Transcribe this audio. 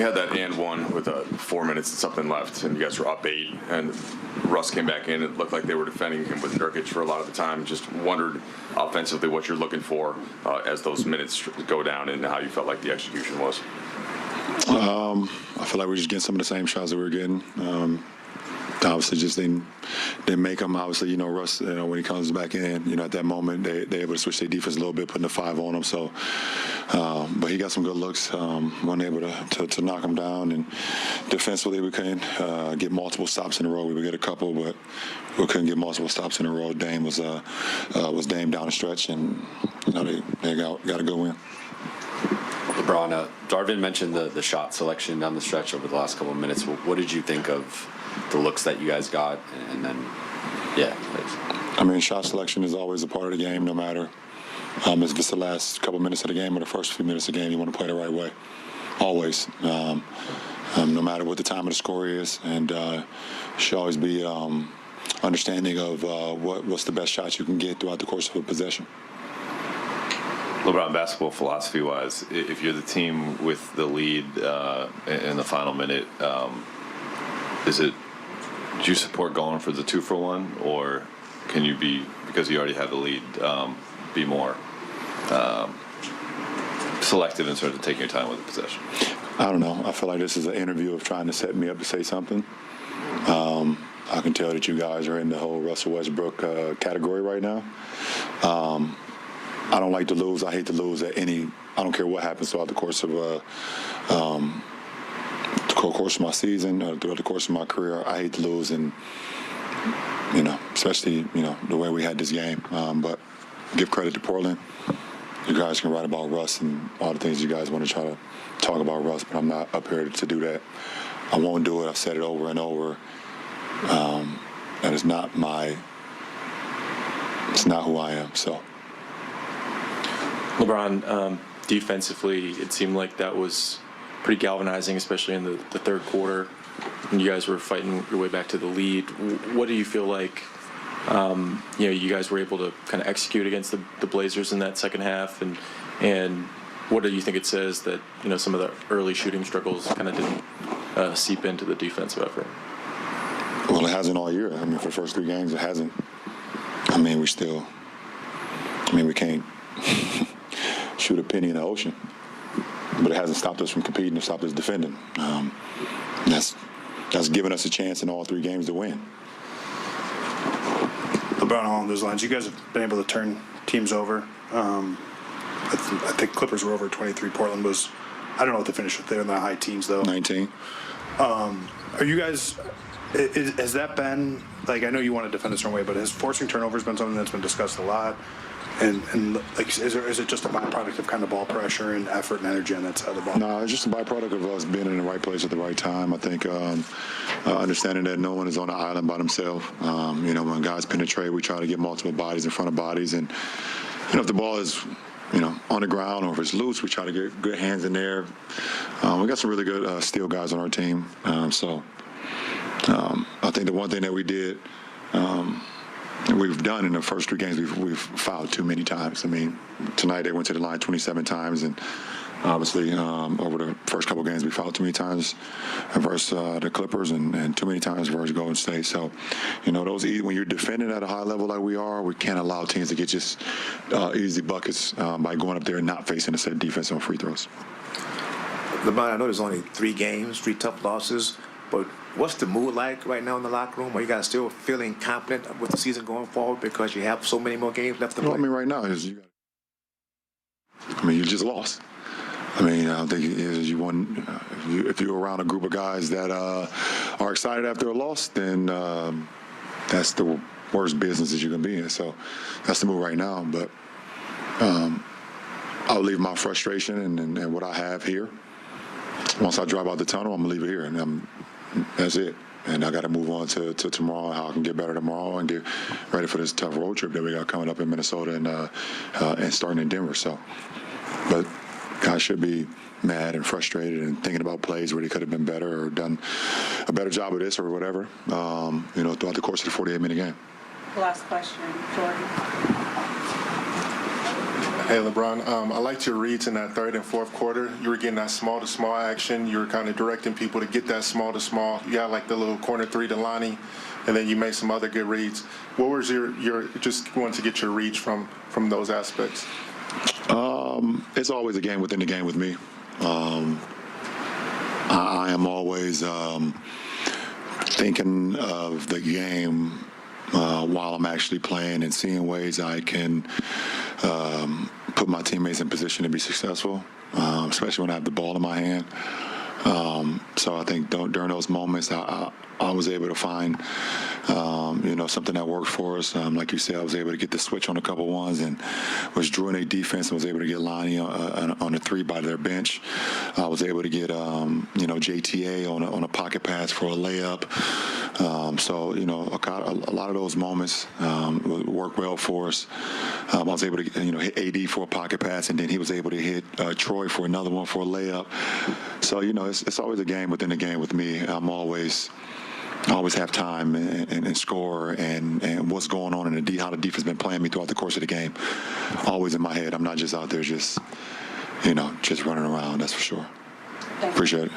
You had that and one with 4 minutes and something left, and you guys were up 8, and Russ came back in. It looked like they were defending him with Nurkic for a lot of the time. Just wondered offensively what you're looking for as those minutes go down and how you felt like the execution was. I feel like we're just getting some of the same shots that we were getting. Obviously, just didn't make them. Obviously, Russ, when he comes back in, at that moment, they're able to switch their defense a little bit, putting the 5 on him. So, but he got some good looks. Wasn't able to knock him down, and defensively, we couldn't get multiple stops in a row. We would get a couple, but we couldn't get multiple stops in a row. Dame was Dame down the stretch, and they got a good win. LeBron, Darvin mentioned the shot selection down the stretch over the last couple of minutes. What did you think of the looks that you guys got? And then, please. I mean, shot selection is always a part of the game, no matter if it's the last couple of minutes of the game or the first few minutes of the game. You want to play the right way, always, no matter what the time of the score is. And should always be understanding of what's the best shot you can get throughout the course of a possession. LeBron, basketball philosophy-wise, if you're the team with the lead in the final minute, do you support going for the 2-for-1, or can you be, because you already have the lead, be more selective in sort of taking your time with the possession? I don't know. I feel like this is an interview of trying to set me up to say something. I can tell that you guys are in the whole Russell Westbrook category right now. I don't like to lose. I hate to lose I don't care what happens throughout the course of my season, throughout the course of my career. I hate to lose, and especially the way we had this game. But give credit to Portland. You guys can write about Russ and all the things you guys want to try to talk about Russ, but I'm not up here to do that. I won't do it. I've said it over and over. That is not it's not who I am. So. LeBron, defensively, it seemed like that was pretty galvanizing, especially in the third quarter when you guys were fighting your way back to the lead. What do you feel like, you guys were able to kind of execute against the Blazers in that second half, and what do you think it says that, some of the early shooting struggles kind of didn't seep into the defensive effort? Well, it hasn't all year. I mean, for the first 3 games, it hasn't. I mean, we can't shoot a penny in the ocean, but it hasn't stopped us from competing or stopped us defending. That's given us a chance in all 3 games to win. LeBron, along those lines, you guys have been able to turn teams over. I think Clippers were over 23. Portland was, I don't know what the finish was. They're in the high teens, though. 19. Are you guys, has that been, I know you want to defend a certain way, but has forcing turnovers been something that's been discussed a lot? And is it just a byproduct of kind of ball pressure and effort and energy on that side of the ball? No, it's just a byproduct of us being in the right place at the right time. I think understanding that no one is on the island by themselves. When guys penetrate, we try to get multiple bodies in front of bodies. And, if the ball is, on the ground or if it's loose, we try to get good hands in there. We got some really good steal guys on our team. I think the one thing that we did we've done in the first 3 games, we've fouled too many times. I mean, tonight they went to the line 27 times, and obviously over the first couple of games we fouled too many times versus the Clippers and too many times versus Golden State. So, those when you're defending at a high level like we are, we can't allow teams to get just easy buckets by going up there and not facing a set defense on free throws. LeBron, I know there's only 3 games, 3 tough losses, but what's the mood like right now in the locker room? Are you guys still feeling confident with the season going forward because you have so many more games left to play? Well, I mean, right now you just lost. I mean, I think you won. If you're around a group of guys that are excited after a loss, then that's the worst business that you can be in. So that's the move right now. But I'll leave my frustration and what I have here. Once I drive out the tunnel, I'm gonna leave it here, and that's it. And I got to move on to tomorrow, how I can get better tomorrow and get ready for this tough road trip that we got coming up in Minnesota and starting in Denver. So, but guys should be mad and frustrated and thinking about plays where they could have been better or done a better job of this or whatever, throughout the course of the 48-minute game. Last question, Jordan. Hey, LeBron. I liked your reads in that third and fourth quarter. You were getting that small-to-small action. You were kind of directing people to get that small-to-small. You had like the little corner three to Lonnie, and then you made some other good reads. What was your just wanted to get your reads from those aspects? It's always a game within the game with me. I am always thinking of the game while I'm actually playing and seeing ways I can put my teammates in position to be successful, especially when I have the ball in my hand. So I think during those moments, I was able to find, something that worked for us. Like you said, I was able to get the switch on a couple ones and was drawing a defense and was able to get Lonnie on a three by their bench. I was able to get, JTA on a pocket pass for a layup. So, a lot of those moments worked well for us. I was able to, hit AD for a pocket pass, and then he was able to hit Troy for another one for a layup. So, it's always a game within the game with me. I always have time and score and what's going on in how the defense been playing me throughout the course of the game. Always in my head. I'm not just out there just running around, that's for sure. Appreciate it.